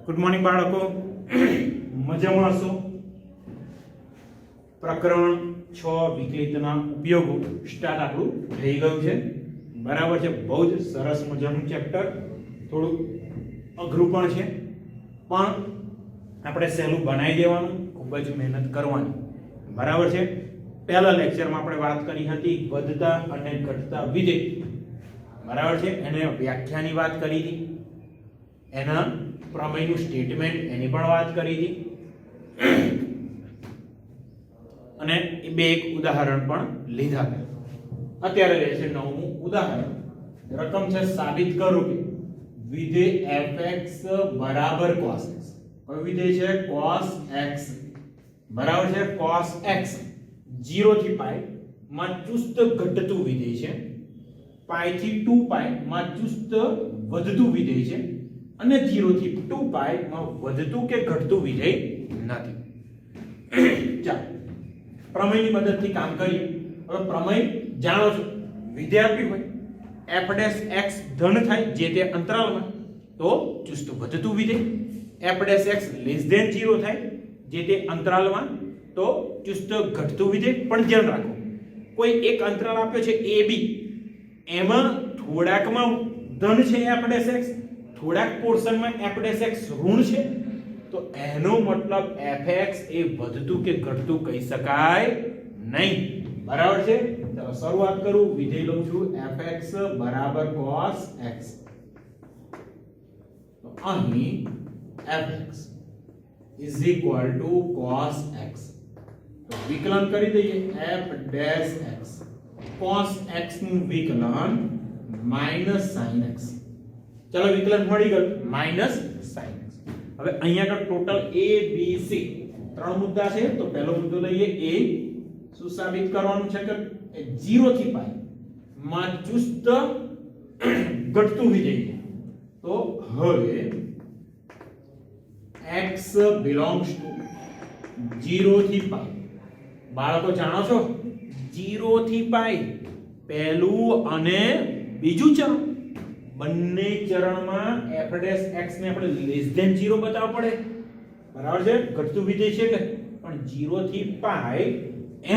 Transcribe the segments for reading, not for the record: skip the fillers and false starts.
Good morning બાળકો, મજામાં હશો? પ્રકરણ 6 વિકલિતના ઉપયોગો સ્ટાર્ટ આપણું થઈ ગયું છે. બરાબર છે. બહુ જ સરસ મજાનું ચેપ્ટર, થોડું અઘરું પણ છે, પણ આપણે સહેલું બનાવી દેવાનું, ખૂબ જ મહેનત કરવાની. બરાબર છે. પહેલા લેક્ચરમાં આપણે વાત કરી હતી વધતા અને ઘટતા વિધેય. બરાબર છે. એને વ્યાખ્યાની વાત કરી હતી, એના પ્રમેયનું સ્ટેટમેન્ટ એની પણ વાત કરી હતી, અને એ બે એક ઉદાહરણ પણ લીધા હતા. અત્યારે રહેશે નવમું ઉદાહરણ. રકમ છે સાબિત કરો કે વિધેય fx બરાબર cos x. કયું વિધેય છે? cos x. બરાબર છે. cos x 0 થી π માં ચુસ્ત ઘટતું વિધેય છે, π થી 2π માં ચુસ્ત વધતું વિધેય છે, અને 0 થી 2π માં વધતું કે ઘટતું વિધેય નથી. ચાલો પ્રમેયની મદદથી કામ કરીએ. હવે પ્રમેય જાણો છો, વિધેય આપ્યું હોય f' ધન થાય જે તે અંતરાલમાં તો ચુસ્ત વધતું વિધેય, f' 0 થાય જે તે અંતરાલમાં તો ચુસ્ત ઘટતું વિધેય. પણ ધ્યાન રાખો, કોઈ એક અંતરાલ આપ્યો છે a b, એમાં થોડાકમાં ધન છે f', થોડાક પોર્શનમાં f' ઋણ છે, તો એનો મતલબ fx એ વધતું કે ઘટતું કહી શકાય નહીં. બરાબર છે. ચાલો શરૂઆત કરું. વિધેય લઉં છું fx બરાબર cos x. તો અહીં fx is equal to cos x. તો વિકલન કરી દઈએ f' x. cos x નું વિકલન minus sin x. ચલો વિકલન મળી ગયું sin x. હવે અહીંયા આગળ ટોટલ a b c ત્રણ મુદ્દા છે. તો પહેલો મુદ્દો લઈએ a. શું સાબિત કરવાનું છે કે 0 થી π માં ચુસ્ત ઘટતું વિધેય છે. તો હવે x belongs to 0 થી π. બાળકો જાણો છો 0 થી π પહેલું અને બીજું ચરણ, બંને ચરણમાં f' ને આપણે લેસ ધેન 0 બતાવવા પડે. બરાબર છે. ઘટતું વિધેય છે કે, પણ 0 થી π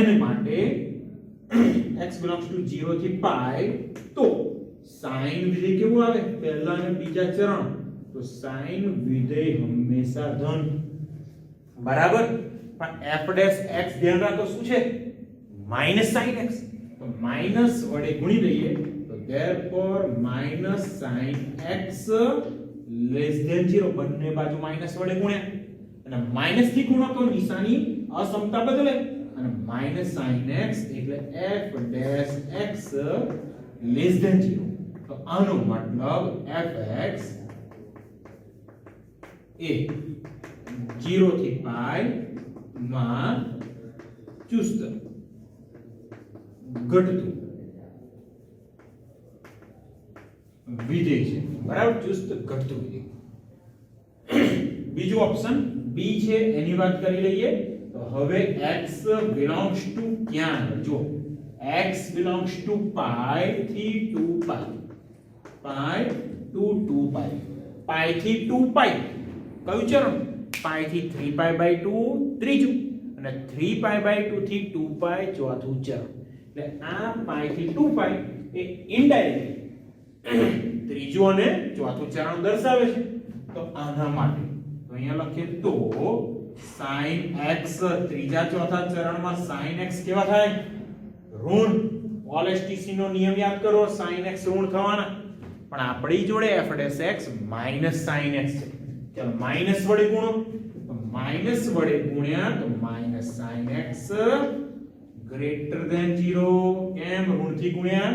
n માટે x belongs to 0 થી π તો sin વિધેય કેવું આવે? પહેલા અને બીજા ચરણ, તો sin વિધેય હંમેશા ધન. બરાબર. પણ f' ધ્યાન રાખો શું છે? sin x. તો માઈનસ વડે ગુણી દઈએ, તો therefore sin x less than 0. બંને બાજુ માઈનસ વડે ગુણ્યા, અને માઈનસ થી ગુણો તો નિશાની અસમતા બદલે, અને sin x એટલે f' less than 0. તો આનો મતલબ fx એ 0 થી π માં ચુસ્ત ઘટતું વિધેય છે. બરાબર. ચુસ્ત ઘટતું વિધેય. બીજું ઓપ્શન બી છે, એની વાત કરી લઈએ. તો હવે x belongs to ક્યાં? જો x belongs to π થી 2π, π to 2π, π થી 2π કયું ચરણ? π થી 3π/2 ત્રીજું, અને 3π/2 થી 2π ચોથું ચરણ. એટલે આ π થી 2π એ ઇનડાયરેક્ટલી ત્રીજું અને ચોથું ચરણ દર્શાવે છે. તો આના માટે તો અહીંયા લખીએ તો sin x ત્રીજા ચોથા ચરણમાં sin x કેવા થાય? ઋણ. LSTC નો નિયમ યાદ કરો, sin x ઋણ થવાના. પણ આપણી જોડે f' sin x છે. ચાલો માઈનસ વડે ગુણો, તો માઈનસ વડે ગુણ્યા તો sin x greater than 0. કેમ? ઋણ થી ગુણ્યા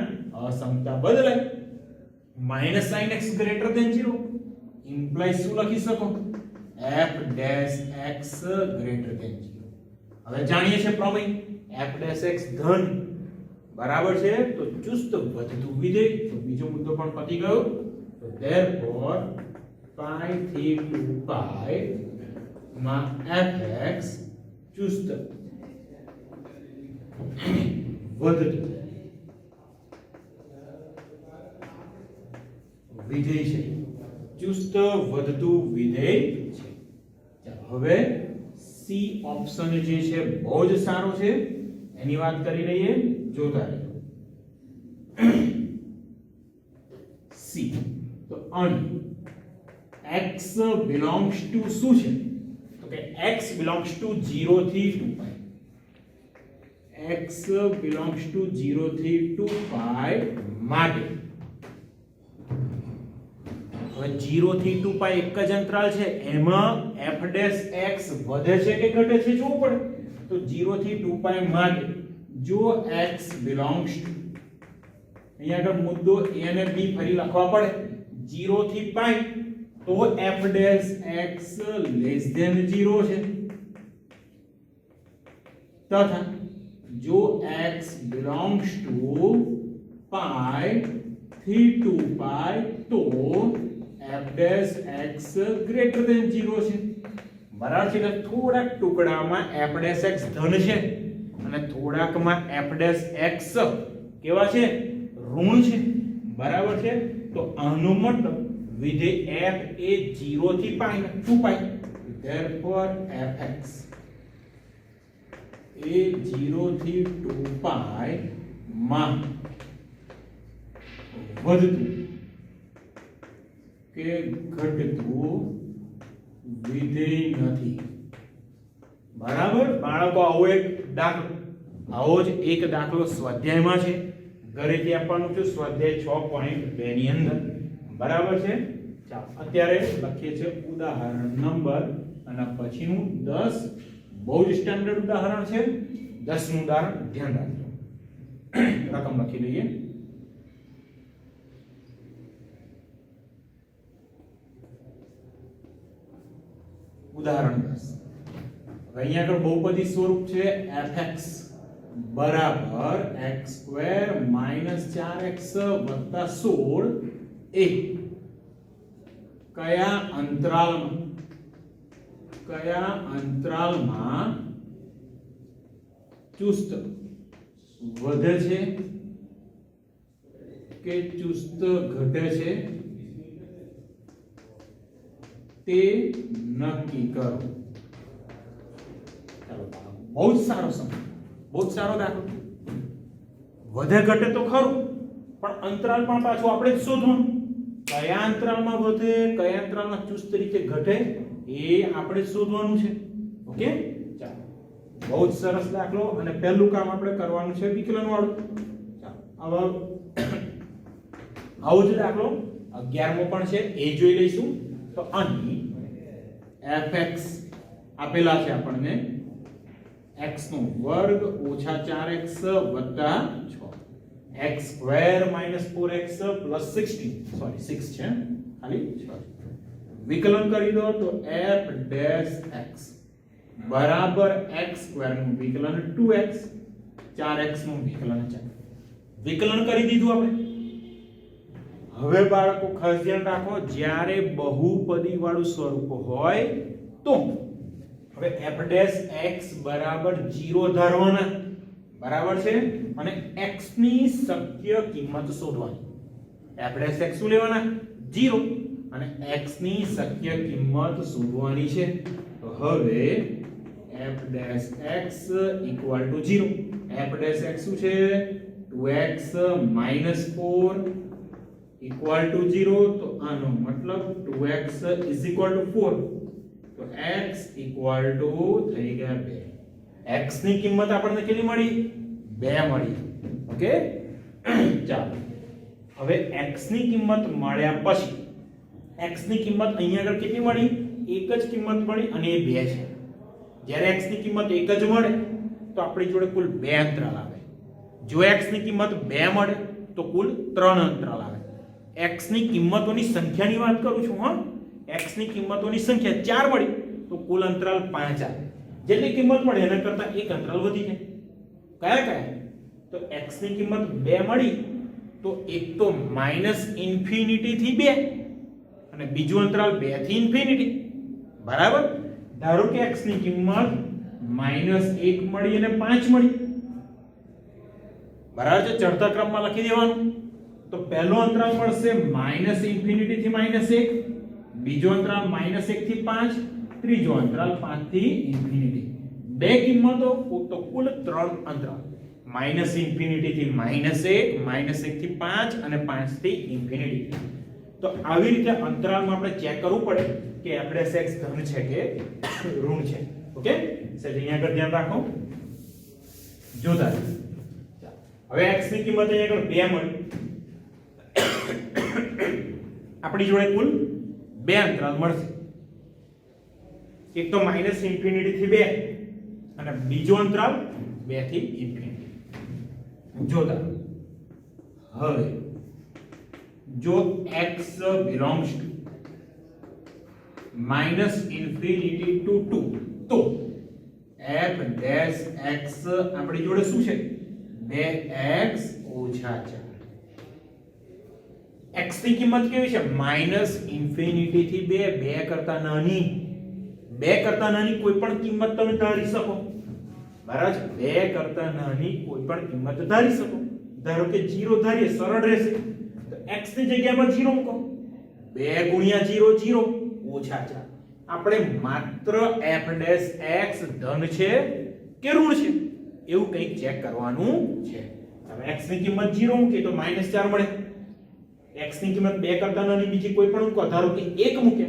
અસમતા બદલાય. sin x greater than 0 implies શું લખી શકો? f' x greater than 0. હવે જાણીએ છે પ્રમેય f' ધન. બરાબર છે. તો ચુસ્ત વધતું વિધેય. તો બીજો મુદ્દો પણ પતી ગયો. તો therefore π થી 2π માં fx ચુસ્ત વધતું વિધેય છે. ચુસ્ત વધતું વિધેય છે. ચાલો હવે સી ઓપ્શન જે છે બહુ જ સારો છે, એની વાત કરી લઈએ. જોતા રહેજો. સી તો અહીં x belongs to શું છે? તો કે x belongs to 0 થી 2π. x belongs to 0 થી 2π માટે હવે 0 થી 2π એક જ અંતરાલ છે, એમાં f dash x વધે છે કે ઘટે છે જોવું પડે. તો 0 થી 2π માટે જો x belongs to, અહીંયા આગળ મુદ્દો a અને b ફરી લખવા પડે. 0 થી π તો f dash x less than 0 છે, તથા જો x belongs to π થી 2π તો f dash x greater than 0 છે. બરાબર છે. એટલે થોડાક ટુકડામાં f dash x ધન છે અને થોડાકમાં f dash x કેવા છે? ઋણ છે. બરાબર છે. તો આનો મતલબ વિધેય f એ 0 થી π 2π, therefore fx એ 0 થી 2π માં વધતું કે ઘટતું વિધેય નથી. બરાબર. બાળકો આવો એક દાખલો સ્વાધ્યાયમાં છે, ઘરેથી આપવાનું છે. સ્વાધ્યાય 6.2 ની અંદર. બરાબર છે. ચાલો અત્યારે લખીએ છીએ ઉદાહરણ નંબર અને પછીનું 10 બહુ જ સ્ટાન્ડર્ડ ઉદાહરણ છે. 10 નું ઉદાહરણ ધ્યાન રાખજો. રકમ લખી લઈએ. ઉદાહરણ 10. અહીંયા આગળ બહુપદી સ્વરૂપ છે fx બરાબર x² - 4x + 16 એ કયા અંતરાલમાં ચુસ્ત વધે છે કે ચુસ્ત ઘટે છે તે નક્કી કરો. ચાલો બહુ જ સારો સમય, બહુ જ સારો દાખલો. વધે ઘટે તો ખરું, પણ અંતરાલ પણ પાછું આપણે જ શોધવાનું. કયા અંતરાલમાં વધે, કયા અંતરાલમાં ચુસ્ત રીતે ઘટે એ આપણે જ શોધવાનું છે. ઓકે. ચાલો બહુ જ સરસ દાખલો. અને પહેલું કામ આપણે કરવાનું છે વિકલન વાળું. ચાલો હવે આવો જ દાખલો 11મો પણ છે, એ જોઈ લઈશું. તો અહીં fx આપેલા છે આપણને x નો વર્ગ ઓછા 4x વત્તા 6, x square minus 4x plus 16, sorry 6 છે ખાલી 6. વિકલન કરી દો તો f ડેશ x બરાબર x સ્ક્વેર નું વિકલન 2x, 4x નું વિકલન 4. વિકલન કરી દીધું આપણે. હવે બાળકો ખાસ ધ્યાન રાખો, જ્યારે બહુપદી વાળું સ્વરૂપ હોય તો હવે f dash x બરાબર 0 ધારવાના. બરાબર છે. અને x ની શક્ય કિંમત શોધવાની. f dash x શું લેવાના? 0. અને x ની શક્ય કિંમત શોધવાની છે. તો હવે f dash x = 0. f dash x શું છે? 2x - 4 = 0. તો આનો મતલબ 2x = 4. તો x = થઈ ગયા 2. x ની કિંમત આપણને કેટલી મળી? 2 મળી. ઓકે. ચાલો હવે x ની કિંમત મળ્યા પછી x ની કિંમત અહીંયા આગળ કેટલી મળી? એક જ કિંમત મળી અને એ 2 છે. જ્યારે x ની કિંમત એક જ મળે તો આપણી જોડે કુલ 2 અંતરાલ આવે. જો x ની કિંમત 2 મળે તો કુલ 3 અંતરાલ આવે. x ની કિંમતોની સંખ્યાની વાત કરું છું. હા, x ની કિંમતોની સંખ્યા 4 મળી તો કુલ અંતરાલ 5 આવે. જેટલી કિંમત મળે એના કરતા એક અંતરાલ વધી જાય. કયા? તો x ની કિંમત 2 મળી તો એક તો -∞ થી 2 અને બીજું અંતરાલ 2 થી ∞. બરાબર. ધારો કે x ની કિંમત -1 મળી અને 5 મળી. બરાબર છે. ચડતા ક્રમમાં લખી દેવાનું. તો પહેલો અંતરાલ મળશે -∞ થી -1, બીજો અંતરાલ -1 થી 5, ત્રીજો અંતરાલ 5 થી ઇન્ફિનિટી. બે કિંમતો તો કુલ 3 અંતરાલ, -∞ થી -1, -1 થી 5 અને 5 થી ઇન્ફિનિટી. તો આવી રીતે અંતરાલમાં આપણે ચેક કરવું પડે કે f'(x) ધન છે કે ઋણ છે. ઓકે, સર અહીંયા આગળ ધ્યાન રાખો. જોતા હવે x ની કિંમત અહીંયા આગળ 2 મળી. આપણી જોડે કુલ 2 અંતરાલ મળશે. એક તો -∞ થી 2 અને બીજો અંતરાલ 2 થી ઇન્ફિનિટી. જોતા હવે જો x belongs to -∞ to 2 તો f' x આપણી જોડે શું છે? 2x - 4. x ની કિંમત કેવી છે? -∞ થી 2 કરતા નાની. 2 કરતા નાની કોઈ પણ કિંમત તમે ધારી શકો. બરાબર છે? 2 કરતા નાની કોઈ પણ કિંમત ધારી શકો. ધારો કે 0 ધારીએ, સરળ રહેશે. તો x ની જગ્યામાં 0 મૂકો. 2 × 0 0 - 4. આપણે માત્ર f' x ધન છે કે ઋણ છે એવું કંઈક ચેક કરવાનું છે. હવે x ની કિંમત 0 મૂકી તો -4 મળે. x ની કિંમત 2 કરતા નાની બીજી કોઈ પણ મૂકો, ધારો કે 1 મૂકે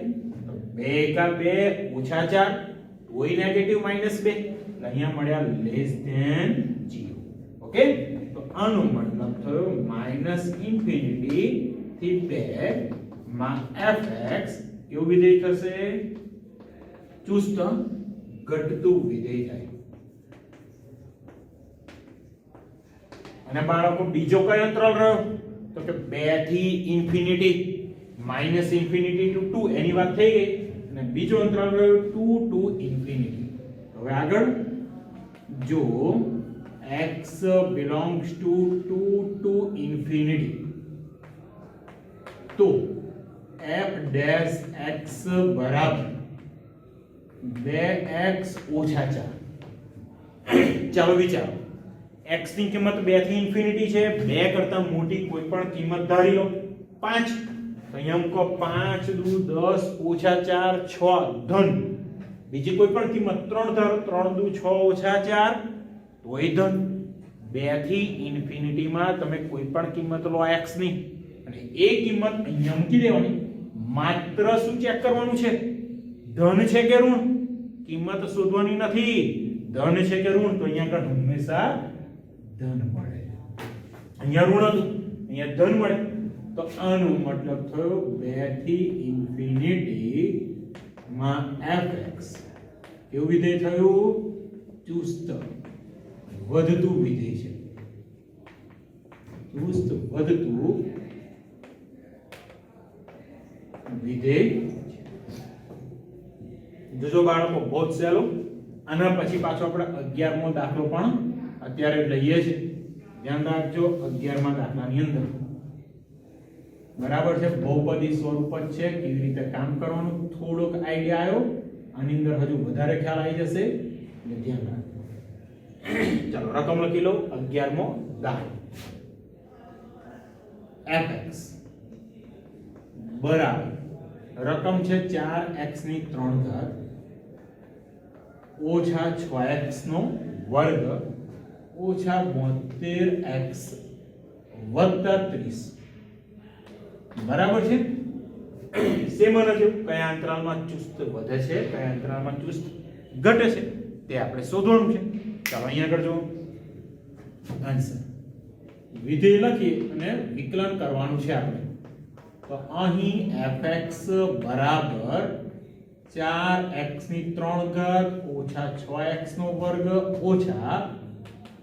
તો 2 × 2 - 4, તોય નેગેટિવ -2. અહીંયા મળ્યા <0 ઓકે, તો આનો મતલબ થયો -∞ થી 2 માં fx કેવું વિધેય થશે? ચુસ્ત ઘટતું વિધેય થાય. અને બાળકો બીજો કયો અંતરાલ રહ્યો? તો કે 2 થી ઇન્ફિનિટી, -∞ to 2 એની વાત થઈ ગઈ. અને બીજો અંતરાલ રહ્યો 2 to ઇન્ફિનિટી. હવે આગળ જો x belongs to 2 to infinity તો f' x બરાબર 2x - 4. ચાલો વિચારો, x ની કિંમત 2 થી ઇન્ફિનિટી છે. 2 કરતા મોટી કોઈ પણ કિંમત ધારી લો. 5 તો અહીંયા મૂકો. 5 × 10 - 4 6 ધન. બીજી કોઈ પણ કિંમત 3 ધારો. 3 × 6 - 4 તોય ધન. 2 થી ઇન્ફિનિટી માં તમે કોઈ પણ કિંમત લો x ની અને એ કિંમત અહીંયા મૂકી દેવાની. માત્ર શું ચેક કરવાનું છે? ધન છે કે ઋણ? કિંમત શોધવાની નથી. ધન છે કે ઋણ? તો અહીંયા આગળ હંમેશા ધન મળે. અહીંયા ઋણ હતું, અહીંયા ધન મળે. તો આનો મતલબ થયો 2 થી ઇન્ફિનિટી માં fx કેવું વિધેય થયું? ચુસ્ત વધતું વિધેય છે. ચુસ્ત વધતું વિધેય. જોજો બાળકો, બહુ સહેલો. આના પછી પાછો આપણે 11મો દાખલો પણ અત્યારે લઈએ છીએ. ધ્યાન રાખજો, 11મા દાખલાની અંદર બરાબર છે બહુપદી સ્વરૂપ જ છે. કેવી રીતે કામ કરવાનું થોડોક આઈડિયા આવ્યો. આની અંદર હજુ વધારે ખ્યાલ આવી જશે એટલે ધ્યાન રાખજો. ચાલો રકમ લખી લો. 11મો દાખલો fx બરાબર રકમ છે 4x ની 3 ઘાત ઓછા 6x નો વર્ગ ઓછા 72x વત્તા 30. બરાબર છે? સેમન જ કયા અંતરાલમાં ચુસ્ત વધે છે, કયા અંતરાલમાં ચુસ્ત ઘટે છે તે આપણે શોધવાનું છે. ચાલો અહીંયા આગળ જો આન્સર વિધેય લખી અને વિકલન કરવાનું છે આપણે. તો અહીં fx બરાબર 4x ની 3 ઘાત ઓછા 6x નો વર્ગ ઓછા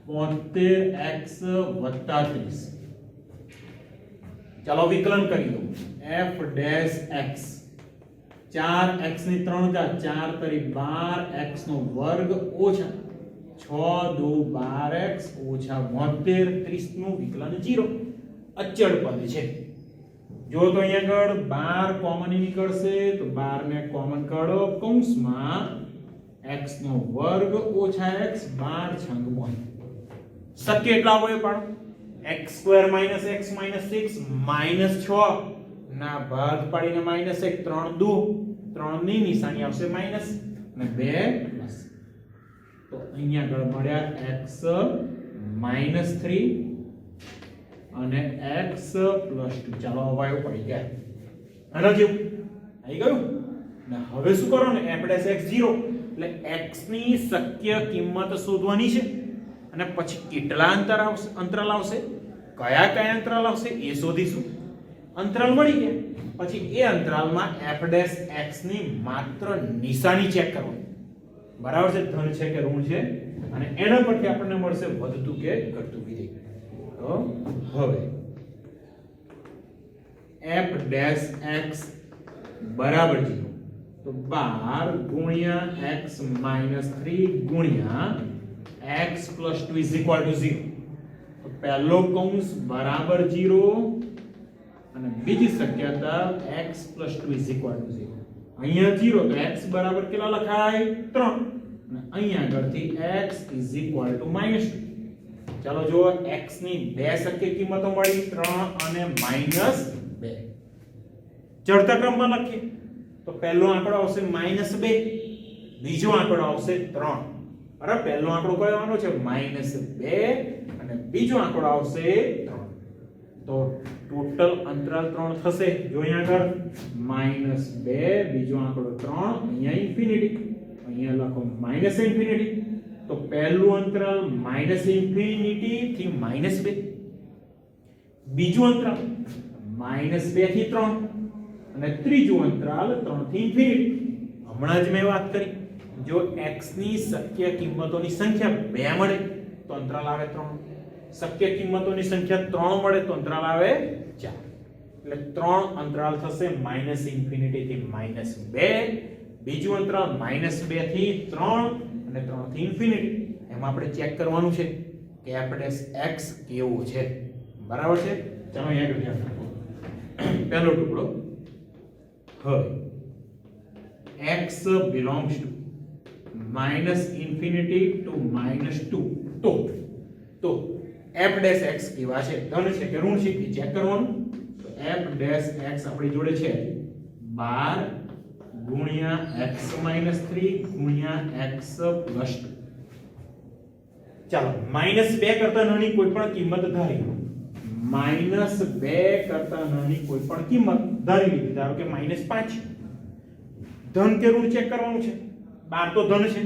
72x વત્તા 30. ચાલો વિકલન કરી દો. f ડેશ x 4x ની 3 ઘાત 4 તરી 12x નો વર્ગ ઓછા 6 દુ 12x ઓછા 72 30 નું વિકલન 0. અચળ પદ છે. જો તો અહીંયા આગળ 12 કોમન નીકળશે તો 12 ને કોમન કાઢો. કૌંસમાં x નો વર્ગ ઓછા x 12 છંગ 1. શક્ય એટલા હોય પણ x² - x - 6 -6 અને આ ભાગ પાડીને માઈનસ 1 3 2 3 ની નિશાની આવશે માઈનસ અને 2 પ્લસ. તો અહીંયા આગળ મળ્યા x -3 અને x + 2. ચાલો અવાયો પડી ગયા. આના જેવું આવી ગયું ને. હવે શું કરવાનું? f'(x0) એટલે x ની શક્ય કિંમત શોધવાની છે અને પછી કેટલા અંતરાલ આવશે, કયા અંતરાલ આવશે એ શોધીશું. અંતરાલ મળી ગયા પછી એ અંતરાલમાં f' ની માત્ર નિશાની ચેક કરવાની. બરાબર છે? ધન છે કે ઋણ છે, અને એના પરથી આપણને મળશે વધતું કે ઘટતું વિધેય. તો હવે f' બરાબર 0 તો 12 ગુણ્યા x - 3 ગુણ્યા x + 2 = 0. તો પહેલો કૌંસ બરાબર 0 અને બીજી શક્યતા x + 2 = 0. અહીંયા 0 તો x બરાબર કેટલા લખાય? 3 અને અહીંયા આગળથી x = -2. ચાલો જો x ની બે શક્ય કિંમતો મળી 3 અને -2. ચડતા ક્રમમાં લખીએ તો પહેલો આંકડો આવશે -2, બીજો આંકડો આવશે 3. અરે પહેલો આંકડો કયો આવવાનો છે? -2 અને બીજો આંકડો આવશે 3. તો ટોટલ અંતરાલ 3 થશે. જો અહીંયા આગળ -2, બીજો આંકડો 3, અહીંયા ઇન્ફિનિટી, અહીંયા લખો -∞. તો પહેલું અંતરાલ -∞ થી -2, બીજું અંતરાલ -2 થી 3 અને ત્રીજું અંતરાલ 3 થી ઇન્ફિનિટી. હમણાં જ મેં વાત કરી, જો x ની શક્ય કિંમતોની સંખ્યા 2 મળે તો અંતરાલ આવે 3, શક્ય કિંમતોની સંખ્યા 3 મળે તો અંતરાલ આવે 4. એટલે 3 અંતરાલ થશે -∞ થી -2, બીજું અંતરાલ -2 થી 3 અને 3 થી ઇન્ફિનિટી. એમાં આપણે ચેક કરવાનું છે કે f'(x) કેવો છે. બરાબર છે? ચાલો અહીંયા ધ્યાન રાખો. પહેલો ટુકડો, હવે x belongs to -∞ to -2 તો f'(x) કેવા છે? ધન છે કે ઋણ છે એ ચેક કરવાનું. તો f'(x) આપણી જોડે છે 12 ગુણ્યા x -3 ગુણ્યા x + 2. ચાલો -2 કરતા નાની કોઈ પણ કિંમત ધારી લો. -2 કરતા નાની કોઈ પણ કિંમત ધારી લીધી. ધારો કે -5. ધન કે ઋણ ચેક કરવાનું છે. 12 તો ધન છે.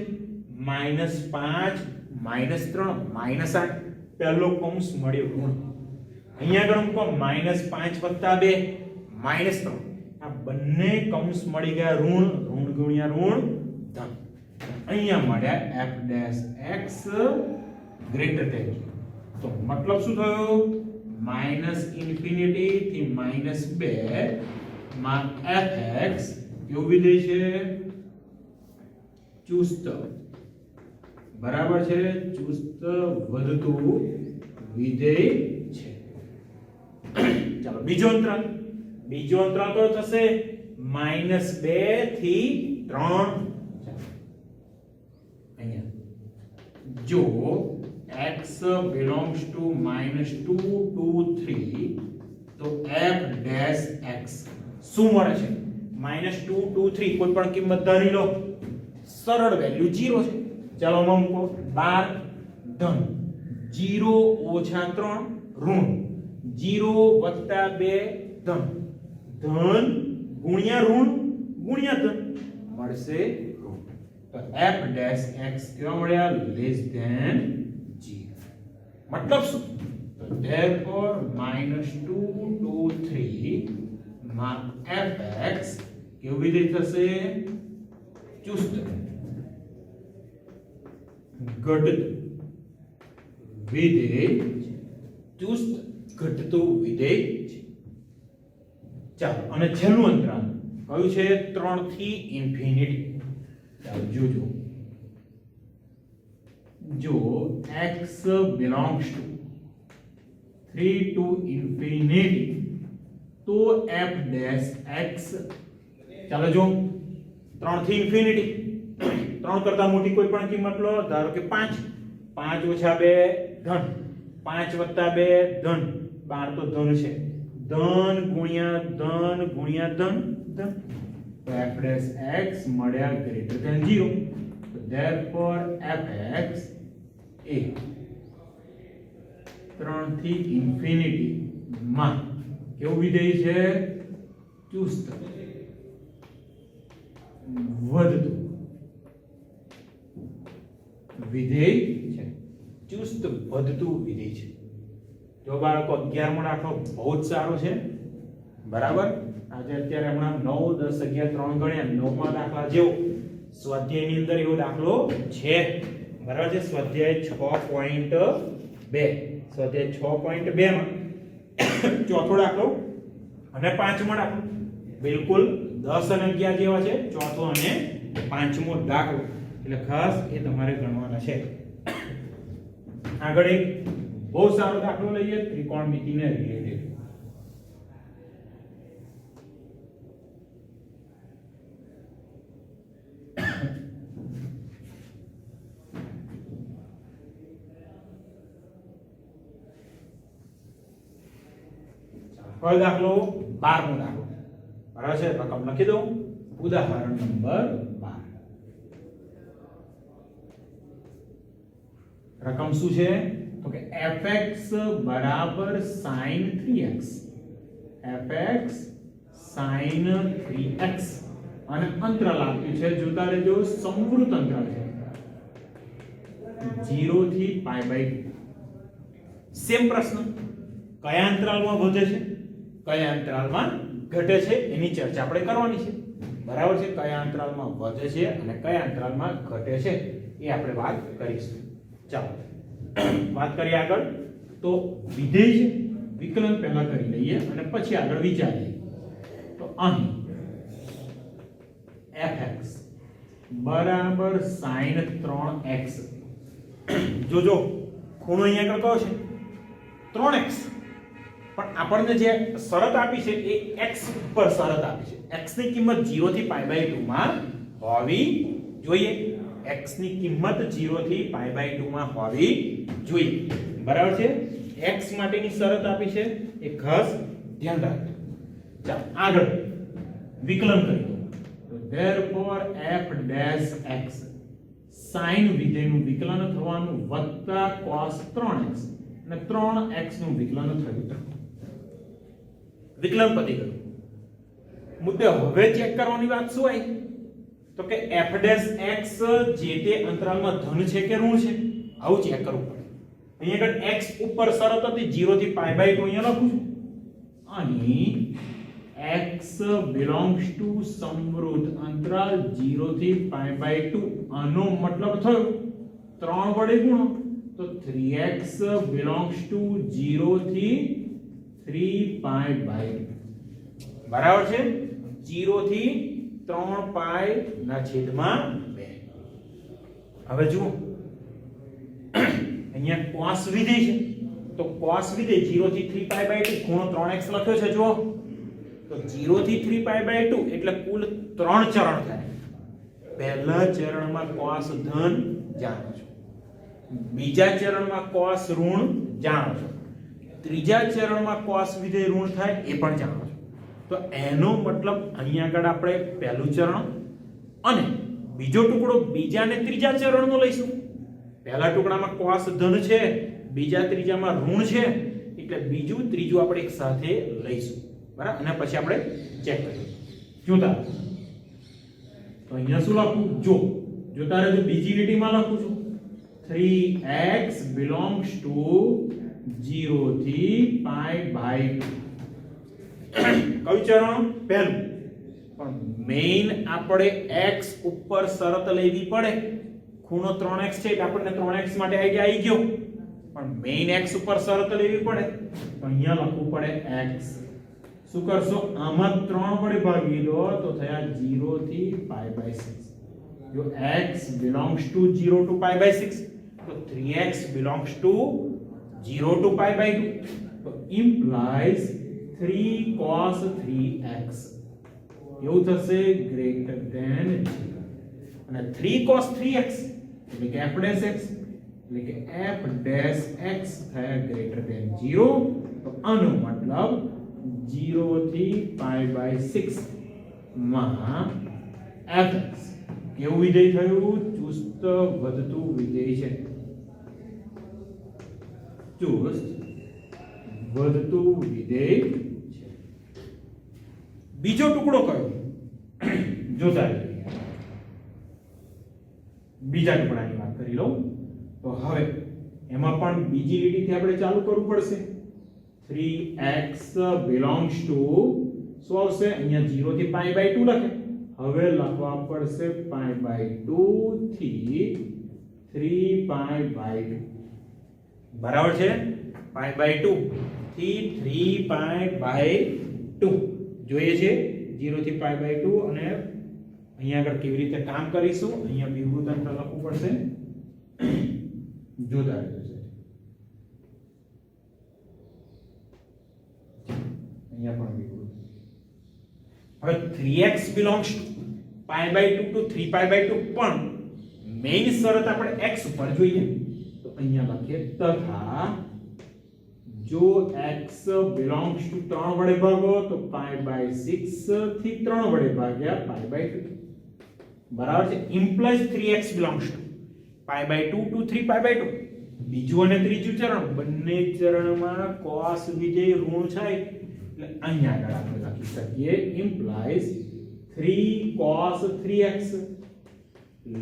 -5 -3 -8. પહેલો કૌંસ મળ્યો ઋણ. અહીંયા આગળ મૂકો -5 + 2 -3. આ બંને કૌંસ મળી ગયા ઋણ. ઋણ ગુણ્યા ઋણ ધન. અહીંયા મળ્યા f'(x) > તો મતલબ શું થયો? -∞ થી -2 માં f(x) કેવું વિધેય છે? ચુસ્ત. બરાબર છે? ચુસ્ત વધતું વિધેય છે. ચાલો બીજો અંતરાલ કયો થશે? -2 થી 3. અહીંયા જો x belongs to -2 to 3 તો f'(x) શું મળે છે? -2 to 3 કોઈ પણ કિંમત ધારી લો. સરળ વેલ્યુ 0 છે. ચાલો આમાં મૂકો 12 ધન, 0 - 3 ઋણ, 0 + 2 ધન, ધન ગુણ્યા ઋણ ગુણ્યા ધન મળશે ઋણ. તો f'(x) કેવા મળ્યા? <0. મતલબ શું? તો therefore -2 to 3 માં f(x) કેવું વિધેય થશે? ચુસ્ત ઘટતું વિધેય. ચુસ્ત ઘટતું વિધેય છે. ચાલો અને છેલ્લું અંતરાલ કયું છે? 3 થી ઇન્ફિનિટી. ચાલો જોજો. જો x belongs to 3 to infinity તો f'(x) ચાલો જો 3 થી ઇન્ફિનિટી. 3 કરતા મોટી કોઈ પણ કિંમત લો. ધારો કે 5. 5 - 2 ધન, 5 + 2 ધન, 12 તો ધન છે. ધન ગુણ્યા ધન ગુણ્યા ધન ધન, તો f dash x મળ્યા greater than 0. So therefore fx એ 3 થી ઇન્ફિનિટી માં કેવું વિધેય છે? ચુસ્ત વધતું વિધેય છે, ચુસ્ત વધતું વિધેય છે. જો બાળકો 11મો દાખલો બહુ જ સારો છે, બરાબર. આજે અત્યારે હમણાં 9 10 11 3 ગણ્યા 9મા દાખલા જેવો સ્વાધ્યાયની અંદર એવો દાખલો છે, બરાબર છે. સ્વાધ્યાય 6.2 સ્વાધ્યાય 6.2 માં ચોથો દાખલો અને પાંચમો દાખલો બિલકુલ 10 અને 11 જેવા છે, ચોથો અને પાંચમો દાખલો, એટલે ખાસ એ તમારે ગણવાના છે. આગળ એક બહુ સારો દાખલો લઈએ, ત્રિકોણમિતિને રિલેટેડ. કયો દાખલો? 12મો દાખલો, બરાબર છે. રકમ લખી દઉં. ઉદાહરણ નંબર 12. રકમ શું છે? તો કે fx બરાબર sin 3x, fx sin 3x અને અંતરાલ આપ્યું છે, જોતા રહેજો, સમવૃત્ત અંતરાલ છે 0 થી π/2. સેમ પ્રશ્ન, કયા અંતરાલમાં વધે છે, કયા અંતરાલમાં ઘટે છે, એની ચર્ચા આપણે કરવાની છે, બરાબર છે. કયા અંતરાલમાં વધે છે અને કયા અંતરાલમાં ઘટે છે એ આપણે વાત કરીશું. ચાલો વાત કરીએ આગળ. તો વિધેય છે, વિકલન પહેલા કરી લઈએ અને પછી આગળ વિચારીએ. તો અહીં fx બરાબર sin 3x, જોજો ખૂણો અહીંયા આગળ કયો છે? 3x. પણ આપણને જે શરત આપી છે એ x ઉપર શરત આપી છે. x ની કિંમત 0 થી π/2 માં હોવી જોઈએ. x ની કિંમત 0 થી π/2 માં હોવી જોઈએ, બરાબર છે. x માટેની શરત આપી છે એ ખાસ ધ્યાન રાખજો. ચાલો આગળ વિકલન કરીએ. તો therefore f dash x sin વિધેયનું વિકલન થવાનું વત્તા cos 3x અને 3x નું વિકલન થયું. વિકલન પતી ગયું. મુદ્દે હવે ચેક કરવાની વાત શું આવી? તો કે f dash x જે તે અંતરાલમાં ધન છે કે ઋણ છે, આવું ચેક કરવું પડે. અહીંયા આગળ x ઉપર શરત હતી 0 થી π/2, અહીંયા લખું છું. અહીં x belongs to સમવૃત્ત અંતરાલ 0 થી π/2, આનો મતલબ થયો 3 વડે ગુણો તો 3x belongs to 0 થી 3π/2, બરાબર છે. 0 થી 3π/2. હવે જુઓ અહીંયા cos વિધેય છે, તો cos વિધેય 0 થી 3π/2, ખૂણો 3x લખ્યો છે, જુઓ તો 0 થી 3π/2 એટલે કુલ 3 ચરણ થાય. પહેલા ચરણમાં cos ધન જાણો છો, બીજા ચરણમાં cos ઋણ જાણો છો, ત્રીજા ચરણમાં cos વિધેય ઋણ થાય એ પણ જાણો છો. તો એનો મતલબ અહીંયા આગળ આપણે પહેલું ચરણ અને બીજો ટુકડો બીજા અને ત્રીજા ચરણનો લઈશું. પહેલા ટુકડામાં cos ધન છે, બીજા ત્રીજામાં ઋણ છે, એટલે બીજું ત્રીજું આપણે એક સાથે લઈશું, બરાબર. અને પછી આપણે ચેક કરીએ. જોતા તો અહીંયા શું લખું? જોતા રહેજો, બીજી લીટીમાં લખું છું 3x belongs to 0 થી π/2. કયું ચરણ? પહેલું. પણ મેઈન આપણે x ઉપર શરત લેવી પડે. ખૂણો 3x છે એટલે આપણને 3x માટે આઈડિયા આવી ગયો, પણ મેઈન x ઉપર શરત લેવી પડે તો અહીંયા લખવું પડે x. શું કરશો? આમાં 3 વડે ભાગી દો તો થયા 0 થી π/6. જો x belongs to 0 to π/6 તો 3x belongs to 0 to π/2, તો implies 3 cos 3x એવું થશે greater than 0. અને 3 cos 3x એટલે કે f dash x એટલે કે f dash x થયા greater than 0. તો આનો મતલબ 0 થી π/6 માં fx કેવું વિધેય થયું? ચુસ્ત વધતું વિધેય છે. ચુસ્ત વધતું વિધેય છે. બીજો ટુકડો કયો? જોતા રહીએ. બીજા ટુકડાની વાત કરી લઉં તો હવે એમાં પણ બીજી લીટીથી આપણે ચાલુ કરવું પડશે. 3x belongs to શું આવશે? અહીંયા 0 થી π/2 લખે. હવે લખવા પડશે π/2 થી 3π/2. બરાબર છે? π/2 થી 3π/2 જોઈએ છે. 0 થી π/2 અને અહીંયા આગળ કેવી રીતે કામ કરીશું? અહીંયા વિવૃત અંતર લખવું પડશે. જોતા રહેજો. અહીંયા પણ વિવૃત. હવે 3x belongs to π/2 to 3π/2 પણ મેઈન શરત આપણે x ઉપર જોઈએ તો અહીંયા લખીએ તથા જો x belongs to 3 વડે ભાગો તો π/6 થી 3 વડે ભાગ્યા π/2. બરાબર છે? Implies 3x belongs to π/2 to 3π/2. બીજું અને ત્રીજું ચરણ બંને ચરણમાં cos વિધેય ઋણ છે એટલે અહીંયા આગળ આપણે લખી શકીએ implies 3 cos 3x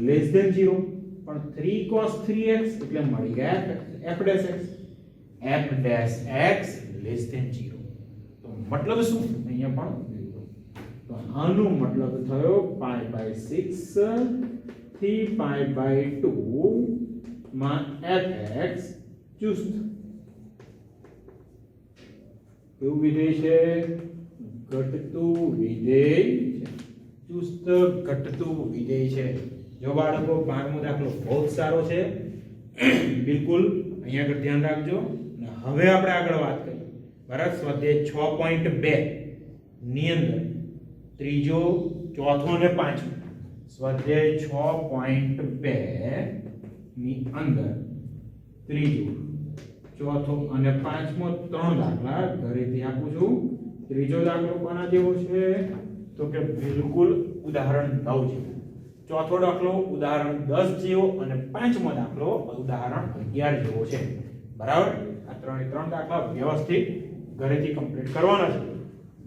less than 0. પણ 3 cos 3x એટલે મળી ગયા f dash x less than 0. તો મતલબ શું? અહીંયા પણ તો આનો મતલબ થયો π/6 થી π/2 માં fx ચુસ્ત કેવું વિધેય છે? ઘટતું વિધેય છે. ચુસ્ત ઘટતું વિધેય છે. જો બાળકો 12મો દાખલો બહુ સારો છે. બિલકુલ અહીંયા આગળ ધ્યાન રાખજો. અને હવે આપણે આગળ વાત કરીએ. બરાબર? સ્વાધ્યાય 6.2 ની અંદર ત્રીજો, ચોથો અને પાંચમો. સ્વાધ્યાય 6.2 ની અંદર ત્રીજો, ચોથો અને પાંચમો 3 દાખલા ઘરેથી આપું છું. ત્રીજો દાખલો કોના જેવો છે? તો કે બિલકુલ ઉદાહરણ 9 જેવો. ચોથો દાખલો ઉદાહરણ 10 જેવો અને પાંચમો દાખલો ઉદાહરણ 11 જેવો છે. બરાબર? આ 3 દાખલા વ્યવસ્થિત ઘરેથી કમ્પ્લીટ કરવાના છે.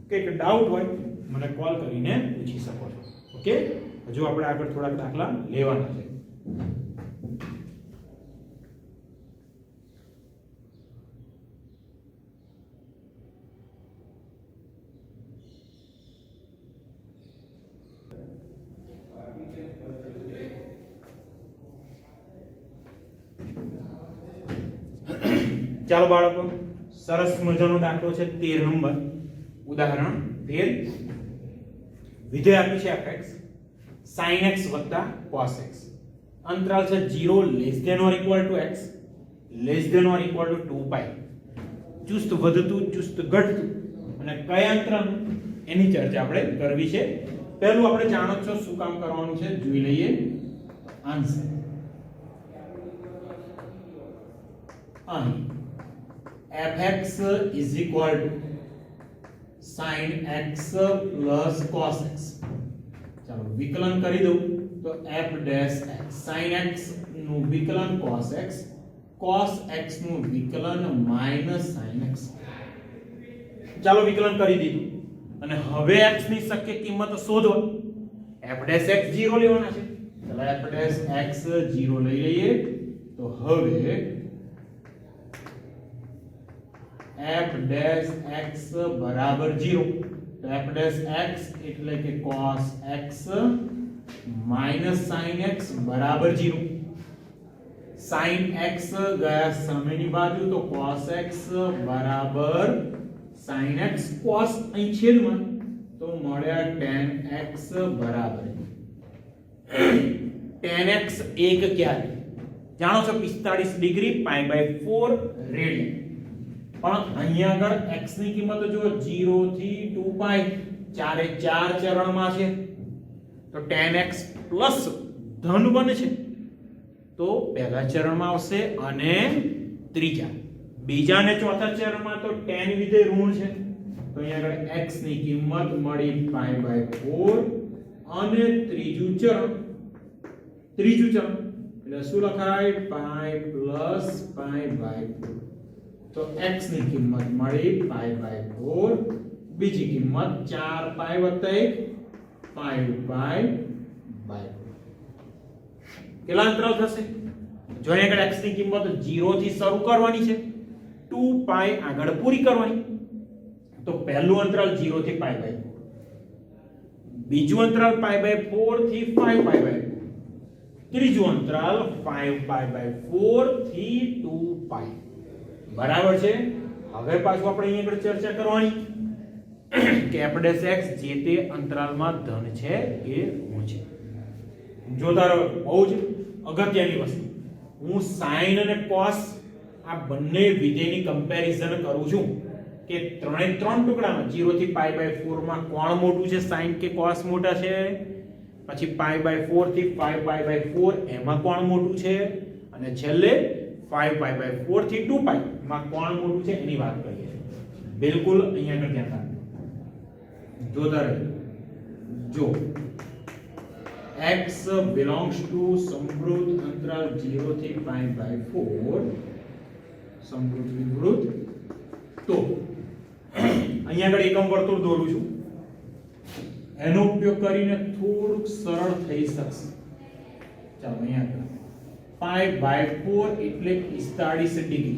કંઈક ડાઉટ હોય મને કોલ કરીને પૂછી શકો છો. ઓકે? હજુ આપણે આગળ થોડાક દાખલા લેવાના છે. ચાલો બાળકો, સરસ મજાનો દાખલો છે 13 નંબર. ઉદાહરણ 13. વિધેય આપ્યું છે fx sin x cos x. અંતરાલ છે 0 less than or equal to x less than or equal to 2π. ચુસ્ત વધતું ચુસ્ત ઘટતું અને કયા અંતરાલ એની ચર્ચા આપણે કરવી છે. પહેલું આપણે જાણો છો શું કામ કરવાનું છે જોઈ લઈએ. આન્સર અહીં fx is equal to sin x plus cos x. ચાલો વિકલન કરી દઉં તો f dash x sin x નું વિકલન cos x નું વિકલન minus sin x. ચાલો વિકલન કરી દીધું અને હવે x ની શક્ય કિંમત શોધવા. f dash x 0 લેવાના છે. ચાલો f dash x 0 લઈ લઈએ તો હવે f dash x બરાબર 0. તો f dash x એટલે કે cos x minus sin x બરાબર 0. sin x ગયા સામેની બાજુ તો cos x બરાબર sin x. cos અહીં છેદમાં તો મળ્યા tan x બરાબર tan x 1 ક્યારે જાણો છો 45 ડિગ્રી π/4 રેડિયન. પણ અહીંયા આગળ x ની કિંમત જો 0 થી 2π ચારે 4 ચરણમાં છે તો tan x પ્લસ ધન 1 છે તો પહેલા ચરણમાં આવશે અને બીજા અને ચોથા ચરણમાં તો tan વિધેય ઋણ છે તો અહીંયા આગળ x ની કિંમત મળી π/4 અને ત્રીજું ચરણ એટલે શું લખાય π + π/4 તો x ની કિંમત મળી π/4 બીજી કિંમત 4π + 1 π/4 કેટલા અંતરાલ થશે જો અહીંયા આગળ x ની કિંમત 0 થી શરૂ કરવાની છે 2π આગળ પૂરી કરવાની તો પહેલું અંતરાલ 0 થી π/4 બીજું અંતરાલ π/4 થી 5π/4 ત્રીજું અંતરાલ 5π/4 થી 2π બરાબર છે હવે પાછું આપણે અહીં આગળ ચર્ચા કરવાની કે f' જે તે અંતરાલમાં ધન છે કે ઋણ છે જોતા રહો બહુ જ અગત્યની વસ્તુ હું sin અને cos આ બંને વિધેયની કમ્પેરીઝન કરું છું કે ત્રણે ત્રણ ટુકડામાં 0 થી π/4 માં કોણ મોટું છે sin કે cos મોટા છે પછી π/4 થી 5π/4 એમાં કોણ મોટું છે અને છેલ્લે 5π/4 થી 2π માં કોણ મોટું છે એની વાત કરીએ બિલકુલ અહીંયા આગળ ધ્યાન રાખજો જોતા રહેજો જો x belongs to સમૃદ્ધ અંતરાલ 0 થી π/4 સમૃદ્ધ વિવૃત તો અહીંયા આગળ એકમ વર્તુળ દોરું છું એનો ઉપયોગ કરીને થોડુંક સરળ થઈ શકશે ચાલો અહીંયા π/4 એટલે 45 ડિગ્રી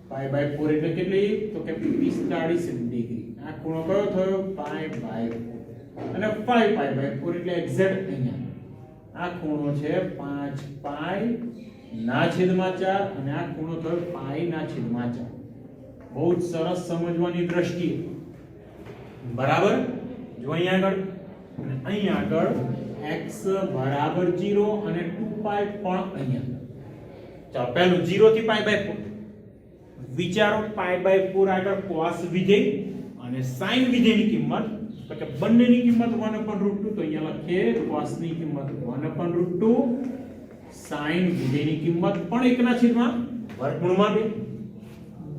π/4 એટલે કેટલી તો કે 45 ડિગ્રી આ ખૂણો કયો થયો π/4 અને 5π/4 એટલે એક્ઝેક્ટ અહીંયા આ ખૂણો છે 5π ના છેદમાં 4 અને આ ખૂણો થયો π ના છેદમાં 4 બહુ જ સરસ સમજવાની દ્રષ્ટિએ બરાબર જો અહીંયા આગળ અને અહીંયા આગળ x બરાબર 0 અને 2π પણ અહીંયા ચાલો પહેલું 0 થી π/4 વિચારો π/4 આગળ cos વિધેય અને sin વિધેયની કિંમત તો કે બંનેની કિંમત 1/√2 તો અહીંયા લખીએ cos ની કિંમત 1/√2 sin વિધેયની કિંમત પણ 1/√2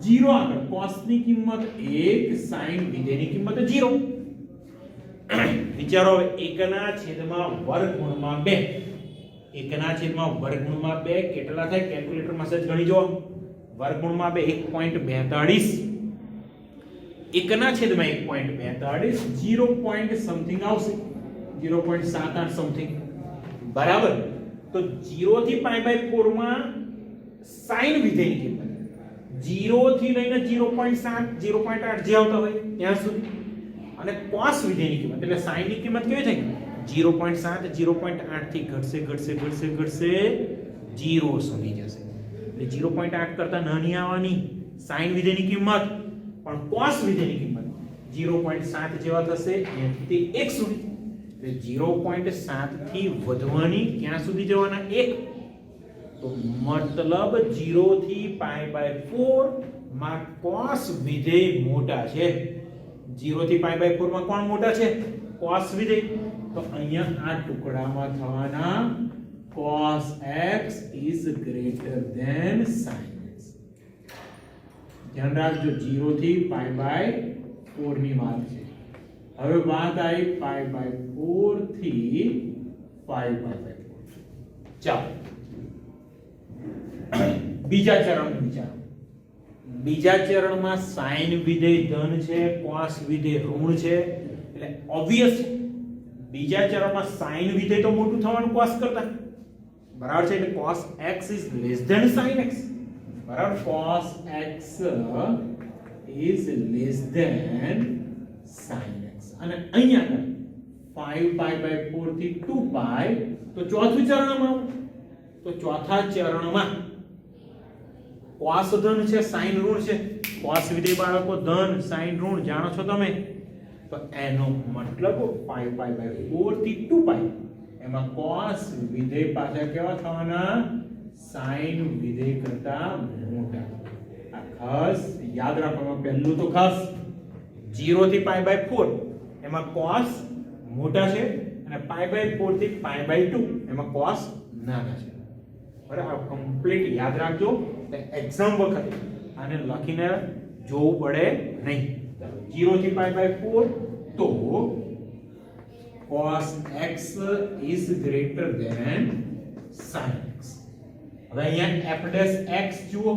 0 આગળ cos ની કિંમત 1 sin વિધેયની કિંમત 0 વિચારો હવે 1/√2 1/√2 કેટલા થાય કેલ્ક્યુલેટરમાં સજ ગણી જો વર્ગમૂળમાં 1.42 1/1.42 0 point something આવશે 0.78 સમથિંગ બરાબર તો 0 થી π/4 માં sin વિધેયની કિંમત 0 થી લઈને 0.7 0.8 જે આવતા હોય ત્યાં સુધી અને cos વિધેયની કિંમત એટલે sin ની કિંમત કેવી થાય 0.7 0.8 થી ઘટશે 0 સુધી જશે એટલે 0.8 કરતા નાની આવવાની sin વિધેયની કિંમત પણ cos વિધેયની કિંમત 0.7 જેવા થશે એથી 1 સુધી એટલે 0.7 થી વધવાની ક્યાં સુધી જવાના 1 તો મતલબ 0 થી π/4 માં cos વિધેય મોટા છે 0 થી π/4 માં કોણ મોટા છે cos વિધેય તો અહીંયા આ ટુકડામાં થવાના cos x is greater than sin x ધ્યાન રાખજો 0 થી π/4 ની વાત છે હવે વાત આવી π/4 થી 5π/4 ચાલો બીજા ચરણ વિચારો બીજા ચરણમાં sin વિધેય ધન છે cos વિધેય ઋણ છે એટલે ઓબવિયસ બીજા ચરણમાં sin વિધેય તો મોટું થવાનું cos કરતા બરાબર છે એટલે cos x is less than sin x બરાબર cos x is less than sin x અને અહીંયા આગળ 5π/4 થી 2π તો ચોથું ચરણમાં તો ચોથા ચરણમાં cos ધન છે sin ઋણ છે cos વિધેય બાળકો ધન sin ઋણ જાણો છો તમે તો એનો મતલબ 5π/4 થી 2π એમાં cos વિધેય પાછા કેવા થવાના sin વિધેય કરતા મોટા આ ખાસ યાદ રાખવાનું પહેલું તો ખાસ 0 થી π/4 એમાં cos મોટા છે અને π/4 થી π/2 એમાં cos નાના છે બરાબર આ કમ્પ્લીટ યાદ રાખજો એક્ઝામ વખતે આને લખીને જોવું પડે નહીં. 0 થી પાઈ બાય 4 તો cos x is greater than sin x. હવે અહીંયા f dash x જુઓ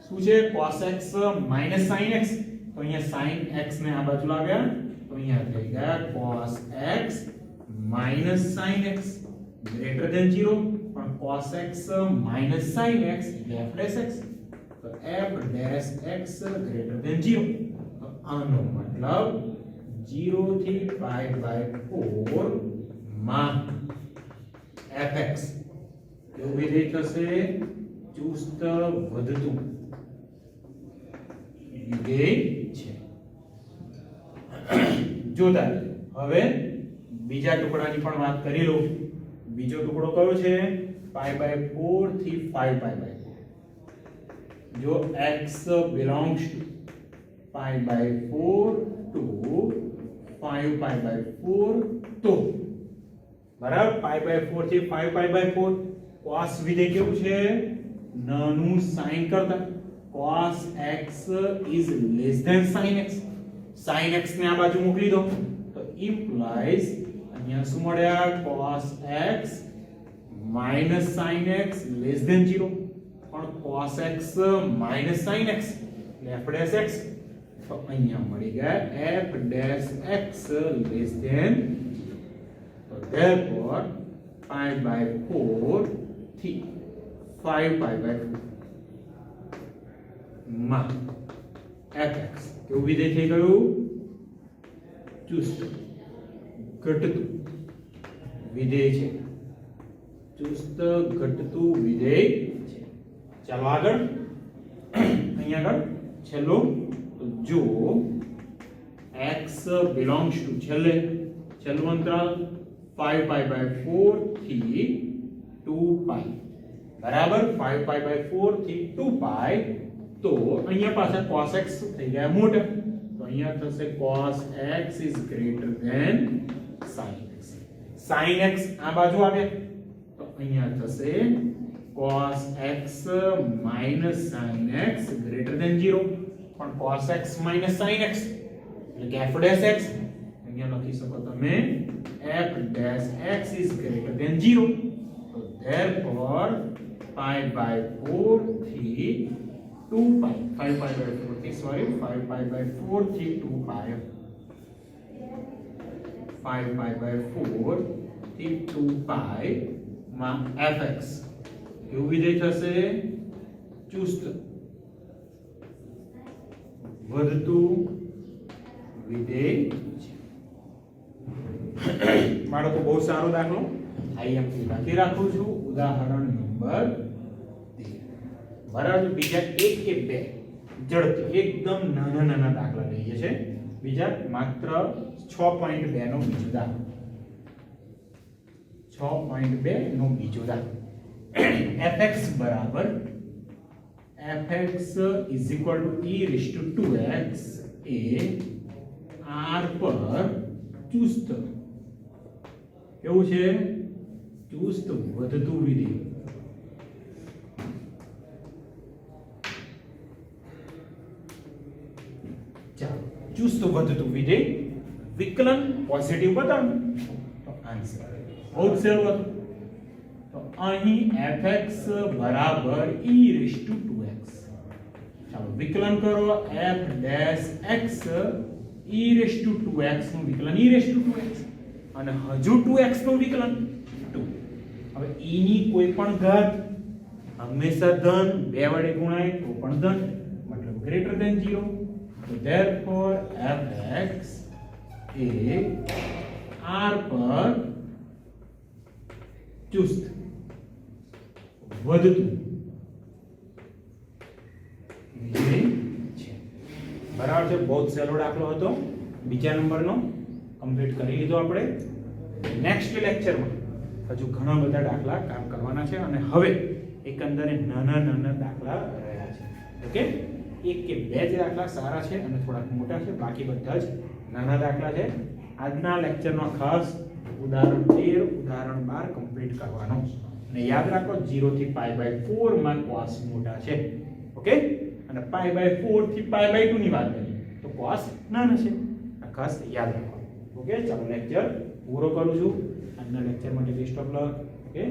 શું છે, cos x minus sin x. તો અહીંયા sin x ને આ બાજુ લાવ્યા તો અહીંયા થઈ ગયા cos x minus sin x greater than 0. પણ cos x minus sin x એટલે f dash x. તો f dash x greater than 0. તો આનો મતલબ 0 થી પાઈ બાય 4 માં fx કેવું વિધેય થશે, ચુસ્ત વધતું વિધેય છે. જોતા હવે બીજા ટુકડાની પણ વાત કરી લો. બીજો ટુકડો કયો છે, પાઈ બાય 4 થી 5 પાઈ બાય 4. જો x belongs to pi by 4 to 5 pi by 4 તો બરાબર પાઈ બાય 4 થી 5 પાઈ બાય 4 cos વિધેય કેવું છે, નાનું sin કરતા. cos x is less than sin x. sin x ને આ બાજુ મોકલી દો તો implies અહીંયા શું મળ્યા, cos x minus sin x less than 0. પણ cos x minus sin x એટલે f dash x. તો અહીંયા મળી ગયા f dash x less than 0. તો therefore pi by 4 થી 5 pi by 4 માં fx કેવું વિધેય થઈ ગયું, ચુસ્ત ઘટતું વિધેય છે. ચુસ્ત ઘટતું વિધેય છે. ચાલો આગળ અહીંયા આગળ છેલ્લો તો જો x belongs to છેલ્લું અંતરાલ 5 pi by 4 થી 2 pi બરાબર 5 pi by 4 થી 2 pi. તો અહીંયા પાછા cos x થઈ ગયા મોટા તો અહીંયા થશે cos x is greater than sin x. sin x આ બાજુ આવે તો અહીંયા થશે cos x minus sin x greater than 0. પણ cos x minus sin x એટલે કે f dash x અહીંયા લખી શકો તમે f dash x is greater than 0. so therefore pi by 4 થી 2 pi 5 pi by 4 થી 5 pi by 4 થી 2 pi 5 pi by 4 થી 2 pi માં fx કેવું વિધેય થશે, ચુસ્ત વધતું વિધેય છે. બાળકો બહુ સારો દાખલો આઈએમપી લખી રાખું છું. ઉદાહરણ નંબર 13 બરાબર. બીજા એક કે બે ઝડપથી એકદમ નાના દાખલા લઈએ છે. બીજા માત્ર 6.2 નો બીજો દાખલો 6.2 નો બીજો દાખલો. fx બરાબર fx is equal to e raised to 2x A r પર ચુસ્ત કેવું છે, ચુસ્ત વધતું વિધેય. ચાલો ચુસ્ત વધતું વિધેય વિકલન પોઝિટિવ બતાવો તો આન્સર બહુ જ સહેલું હતું. તો અહીં fx બરાબર e raised to 2x. ચાલો વિકલન કરો f dash x e raised to 2x નું વિકલન e raised to 2x અને હજુ 2x નું વિકલન 2. હવે e ની કોઈ પણ ઘાત હંમેશા ધન, બે વડે ગુણાય તો પણ ધન મતલબ greater than 0. so therefore fx એ r પર ચુસ્ત વધતું વિધેય છે. બરાબર છે. બહુ સહેલો દાખલો હતો. બીજા નંબરનો કમ્પ્લીટ કરી લીધો આપણે. નેક્સ્ટ લેક્ચરમાં હજુ ઘણા બધા દાખલા કામ કરવાના છે અને હવે એકંદરે નાના દાખલા રહ્યા છે. ઓકે, એક કે બે જ દાખલા સારા છે અને થોડાક મોટા છે, બાકી બધા જ નાના દાખલા છે. આજના લેક્ચરમાં ખાસ ઉદાહરણ 13 ઉદાહરણ 12 કમ્પ્લીટ કરવાનો અને યાદ રાખો 0 થી પાઈ બાય 4 માં cos મોટા છે. ઓકે, અને π/4 થી π/2 ની વાત કરીએ તો cos નાનો છે. આ ખાસ યાદ રાખો. ઓકે, ચાલો લેક્ચર પૂરો કરું છું. આજના લેક્ચર માટે બેસ્ટ ઓફ લક. ઓકે.